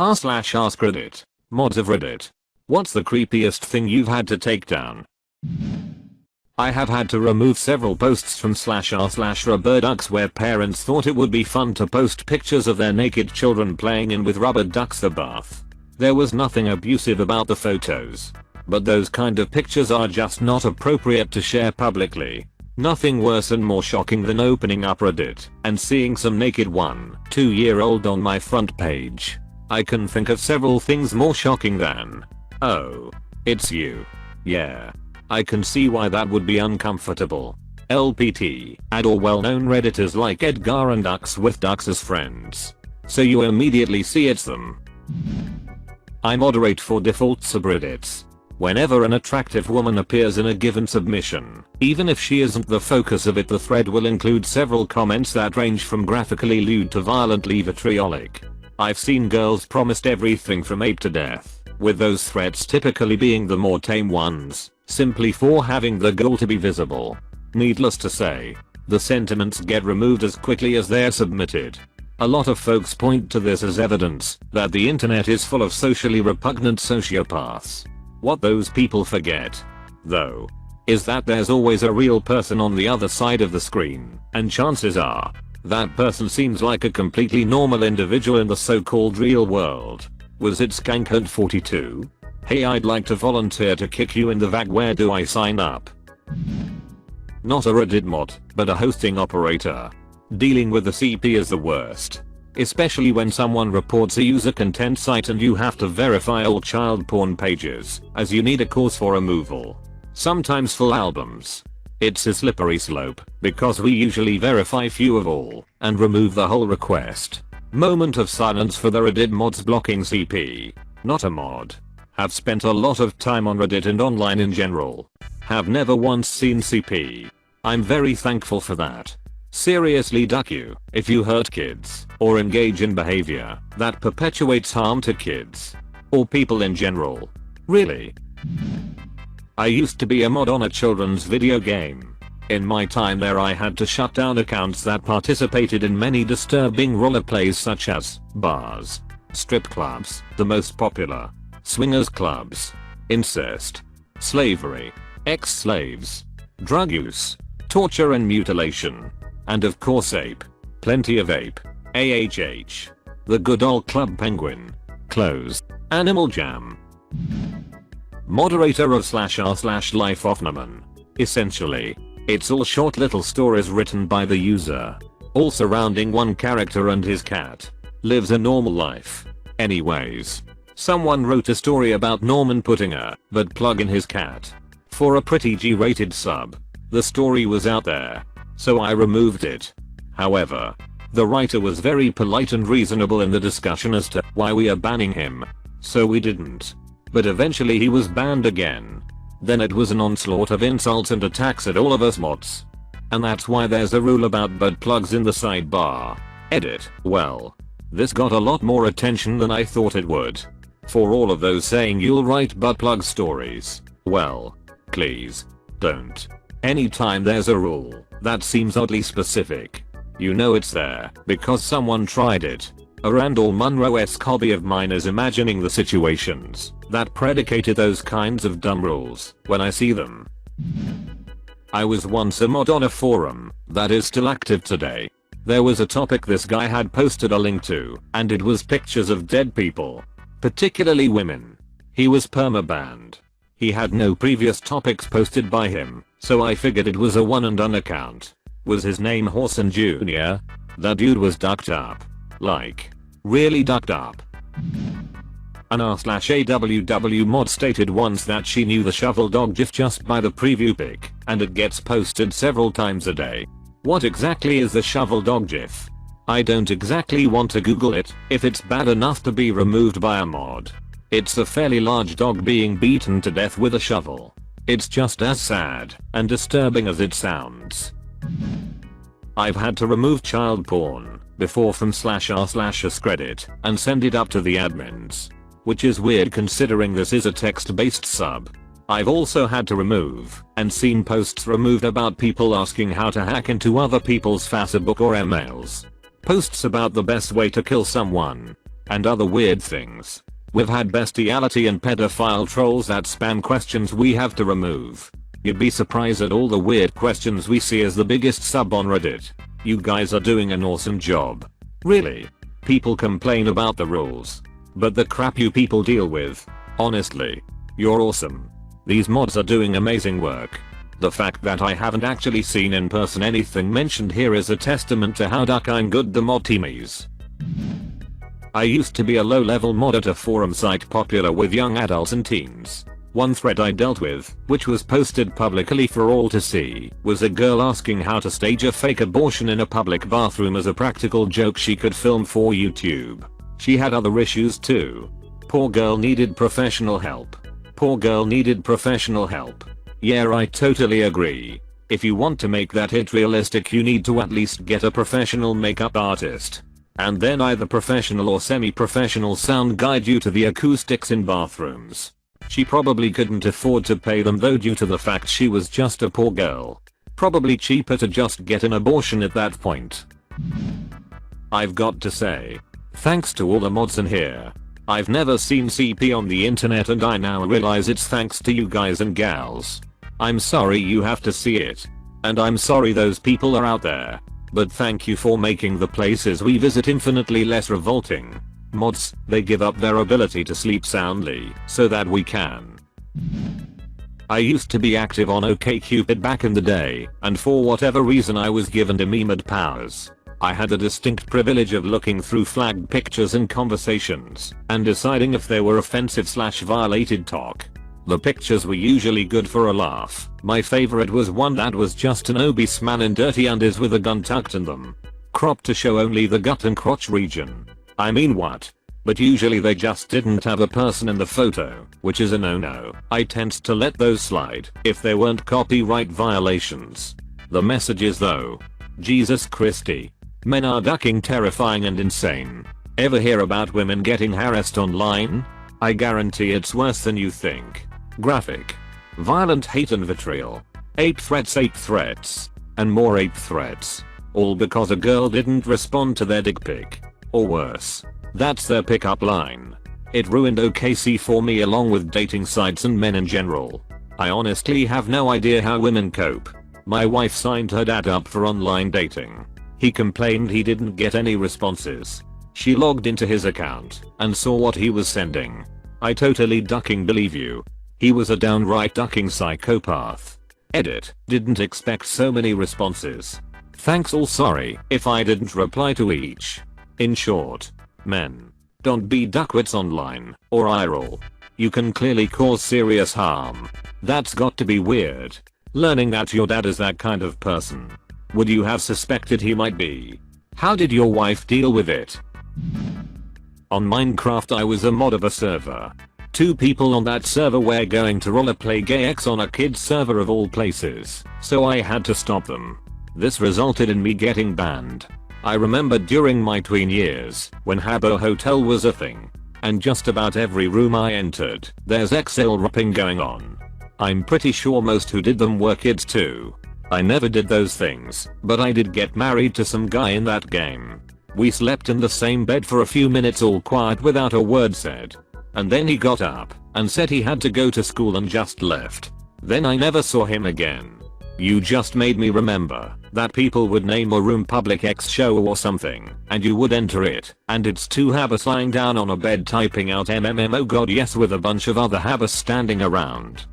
r/AskReddit. Mods of Reddit. What's the creepiest thing you've had to take down? I have had to remove several posts from /r/rubber ducks where parents thought it would be fun to post pictures of their naked children playing in with rubber ducks the bath. There was nothing abusive about the photos. But those kind of pictures are just not appropriate to share publicly. Nothing worse and more shocking than opening up Reddit and seeing some naked 1-2-year-old on my front page. I can think of several things more shocking than, "Oh, it's you. Yeah. I can see why that would be uncomfortable." LPT, add all well-known Redditors like Edgar and Ducks with Ducks as friends. So you immediately see it's them. I moderate for default subreddits. Whenever an attractive woman appears in a given submission, even if she isn't the focus of it, the thread will include several comments that range from graphically lewd to violently vitriolic. I've seen girls promised everything from ape to death, with those threats typically being the more tame ones, simply for having the goal to be visible. Needless to say, the sentiments get removed as quickly as they're submitted. A lot of folks point to this as evidence that the internet is full of socially repugnant sociopaths. What those people forget, though, is that there's always a real person on the other side of the screen, and chances are, that person seems like a completely normal individual in the so-called real world. Was it Skankhead42? Hey, I'd like to volunteer to kick you in the vag. Where do I sign up? Not a Reddit mod, but a hosting operator. Dealing with the CP is the worst. Especially when someone reports a user content site and you have to verify all child porn pages, as you need a cause for removal. Sometimes full albums. It's a slippery slope, because we usually verify few of all, and remove the whole request. Moment of silence for the Reddit mods blocking CP. Not a mod. Have spent a lot of time on Reddit and online in general. Have never once seen CP. I'm very thankful for that. Seriously, duck you if you hurt kids or engage in behavior that perpetuates harm to kids or people in general. Really? I used to be a mod on a children's video game. In my time there I had to shut down accounts that participated in many disturbing roleplays such as bars, strip clubs, the most popular, swingers clubs, incest, slavery, ex-slaves, drug use, torture and mutilation. And of course ape. Plenty of ape. AHH. The good old Club Penguin. Close. Animal Jam. Moderator of /r/life of Naman. Essentially, it's all short little stories written by the user, all surrounding one character and his cat. Lives a normal life. Anyways, someone wrote a story about Norman putting a butt plug in his cat. For a pretty G-rated sub. The story was out there, so I removed it. However, the writer was very polite and reasonable in the discussion as to why we are banning him. So we didn't. But eventually he was banned again. Then it was an onslaught of insults and attacks at all of us mods. And that's why there's a rule about butt plugs in the sidebar. Edit. Well, this got a lot more attention than I thought it would. For all of those saying you'll write butt plug stories, well, please, don't. Anytime there's a rule that seems oddly specific, you know it's there because someone tried it. A Randall Munro-esque hobby of mine is imagining the situations that predicated those kinds of dumb rules when I see them. I was once a mod on a forum that is still active today. There was a topic this guy had posted a link to, and it was pictures of dead people, particularly women. He was perma-banned. He had no previous topics posted by him, so I figured it was a one and done account. Was his name Horson Jr.? That dude was ducked up. Like, really ducked up. An r/AWW mod stated once that she knew the shovel dog gif just by the preview pic, and it gets posted several times a day. What exactly is the shovel dog gif? I don't exactly want to Google it if it's bad enough to be removed by a mod. It's a fairly large dog being beaten to death with a shovel. It's just as sad and disturbing as it sounds. I've had to remove child porn before from /r/AskReddit and send it up to the admins. Which is weird considering this is a text-based sub. I've also had to remove and seen posts removed about people asking how to hack into other people's Facebook or emails. Posts about the best way to kill someone. and other weird things. We've had bestiality and pedophile trolls that spam questions we have to remove. You'd be surprised at all the weird questions we see as the biggest sub on Reddit. You guys are doing an awesome job. Really. People complain about the rules. But the crap you people deal with. Honestly. You're awesome. These mods are doing amazing work. The fact that I haven't actually seen in person anything mentioned here is a testament to how I'm good the mod team is. I used to be a low-level mod at a forum site popular with young adults and teens. One thread I dealt with, which was posted publicly for all to see, was a girl asking how to stage a fake abortion in a public bathroom as a practical joke she could film for YouTube. She had other issues too. Poor girl needed professional help. Poor girl needed professional help. Yeah, I totally agree. If you want to make that hit realistic, you need to at least get a professional makeup artist. And then either professional or semi-professional sound guide you to the acoustics in bathrooms. She probably couldn't afford to pay them though due to the fact she was just a poor girl. Probably cheaper to just get an abortion at that point. I've got to say, thanks to all the mods in here. I've never seen CP on the internet and I now realize it's thanks to you guys and gals. I'm sorry you have to see it. And I'm sorry those people are out there. But thank you for making the places we visit infinitely less revolting. Mods, they give up their ability to sleep soundly so that we can. I used to be active on OkCupid back in the day, and for whatever reason I was given dememed powers. I had the distinct privilege of looking through flagged pictures and conversations, and deciding if they were offensive/violated talk. The pictures were usually good for a laugh. My favorite was one that was just an obese man in dirty undies with a gun tucked in them. Cropped to show only the gut and crotch region. I mean what? But usually they just didn't have a person in the photo, which is a no-no. I tend to let those slide if they weren't copyright violations. The messages though. Jesus Christi. Men are ducking terrifying and insane. Ever hear about women getting harassed online? I guarantee it's worse than you think. Graphic. Violent hate and vitriol. 8 threats. And more 8 threats. All because a girl didn't respond to their dick pic. Or worse. That's their pickup line. It ruined OKC for me along with dating sites and men in general. I honestly have no idea how women cope. My wife signed her dad up for online dating. He complained he didn't get any responses. She logged into his account and saw what he was sending. I totally ducking believe you. He was a downright ducking psychopath. Edit. Didn't expect so many responses. Thanks all, sorry if I didn't reply to each. In short, men, don't be duckwits online or I roll. You can clearly cause serious harm. That's got to be weird. Learning that your dad is that kind of person. Would you have suspected he might be? How did your wife deal with it? On Minecraft I was a mod of a server. 2 people on that server were going to roleplay gay X on a kid's server of all places, so I had to stop them. This resulted in me getting banned. I remember during my tween years, when Habbo Hotel was a thing, and just about every room I entered, there's XL rapping going on. I'm pretty sure most who did them were kids too. I never did those things, but I did get married to some guy in that game. We slept in the same bed for a few minutes all quiet without a word said. And then he got up and said he had to go to school and just left. Then I never saw him again. You just made me remember that people would name a room Public X show or something, and you would enter it, and it's 2 habbers lying down on a bed typing out oh god yes with a bunch of other habbers standing around.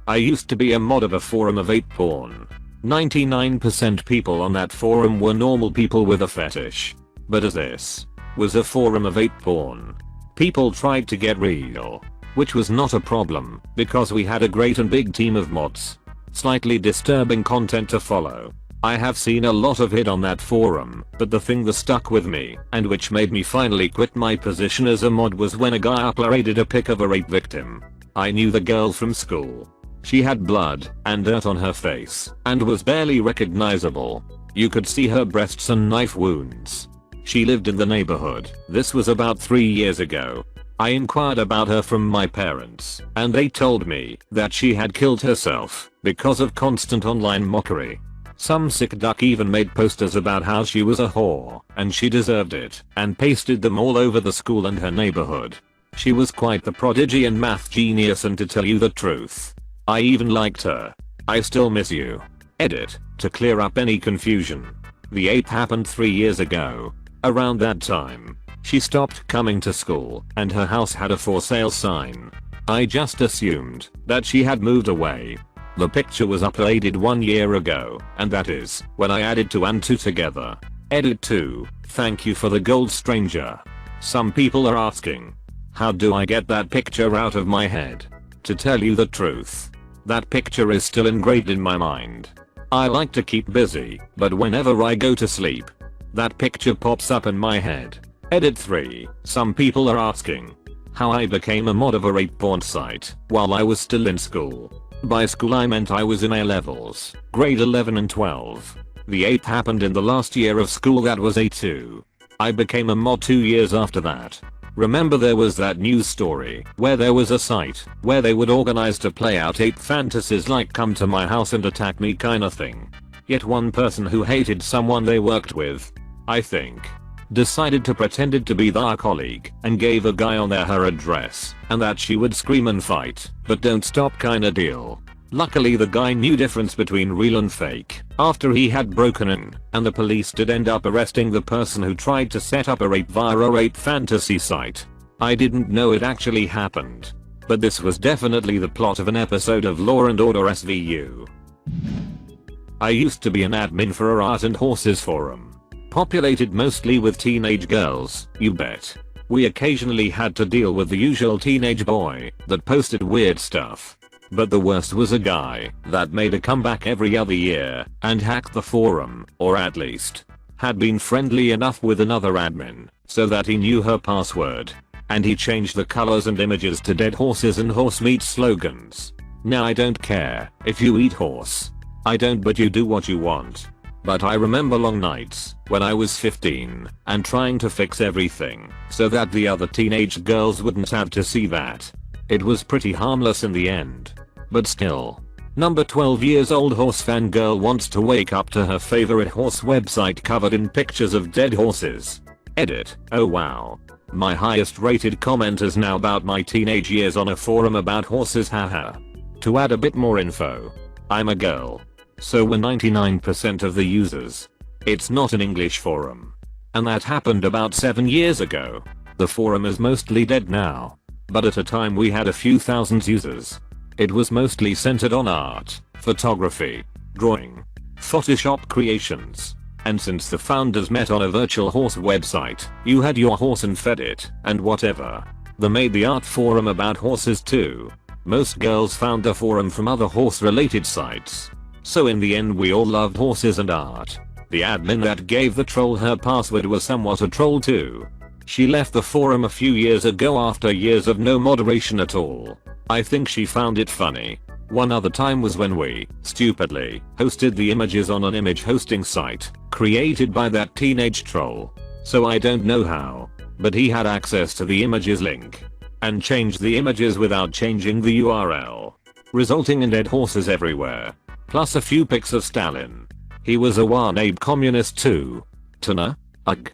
I used to be a mod of a forum of 8 porn. 99% people on that forum were normal people with a fetish. But as this was a forum of 8 porn, people tried to get real. Which was not a problem, because we had a great and big team of mods. Slightly disturbing content to follow. I have seen a lot of it on that forum, but the thing that stuck with me, and which made me finally quit my position as a mod was when a guy uploaded a pic of a rape victim. I knew the girl from school. She had blood and dirt on her face, and was barely recognizable. You could see her breasts and knife wounds. She lived in the neighborhood. This was about 3 years ago. I inquired about her from my parents, and they told me that she had killed herself because of constant online mockery. Some sick duck even made posters about how she was a whore and she deserved it and pasted them all over the school and her neighborhood. She was quite the prodigy and math genius, and to tell you the truth, I even liked her. I still miss you. Edit. To clear up any confusion, the 8th happened 3 years ago. Around that time, she stopped coming to school and her house had a for sale sign. I just assumed that she had moved away. The picture was uploaded 1 year ago, and that is when I added 2 and 2 together. Edit 2. Thank you for the gold, stranger. Some people are asking, how do I get that picture out of my head? To tell you the truth, that picture is still ingrained in my mind. I like to keep busy, but whenever I go to sleep, that picture pops up in my head. Edit 3. Some people are asking how I became a mod of a rape porn site while I was still in school. By school I meant I was in A levels, grade 11 and 12. The 8th happened in the last year of school, that was A2. I became a mod 2 years after that. Remember there was that news story where there was a site where they would organize to play out 8 fantasies like come to my house and attack me kinda thing. Yet one person who hated someone they worked with, I think, decided to pretend to be their colleague and gave a guy on there her address and that she would scream and fight but don't stop kinda deal. Luckily the guy knew difference between real and fake after he had broken in, and the police did end up arresting the person who tried to set up a rape via a rape fantasy site. I didn't know it actually happened, but this was definitely the plot of an episode of Law and Order SVU. I used to be an admin for a art and horses forum, populated mostly with teenage girls, you bet. We occasionally had to deal with the usual teenage boy that posted weird stuff. But the worst was a guy that made a comeback every other year and hacked the forum, or at least had been friendly enough with another admin so that he knew her password, and he changed the colors and images to dead horses and horse meat slogans. Now I don't care if you eat horse. I don't, but you do what you want. But I remember long nights when I was 15 and trying to fix everything so that the other teenage girls wouldn't have to see that. It was pretty harmless in the end. But still. Number 12 years old horse fan girl wants to wake up to her favorite horse website covered in pictures of dead horses. Edit. Oh wow. My highest rated comment is now about my teenage years on a forum about horses, haha. To add a bit more info, I'm a girl. So were 99% of the users. It's not an English forum. And that happened about 7 years ago. The forum is mostly dead now. But at a time we had a few thousand users. It was mostly centered on art, photography, drawing, Photoshop creations. And since the founders met on a virtual horse website, you had your horse and fed it, and whatever. They made the art forum about horses too. Most girls found the forum from other horse related sites. So in the end we all loved horses and art. The admin that gave the troll her password was somewhat a troll too. She left the forum a few years ago after years of no moderation at all. I think she found it funny. One other time was when we, stupidly, hosted the images on an image hosting site created by that teenage troll. So I don't know how, but he had access to the images link and changed the images without changing the URL, resulting in dead horses everywhere, plus a few pics of Stalin. He was a Warnabe communist too. Tuna? Ugh.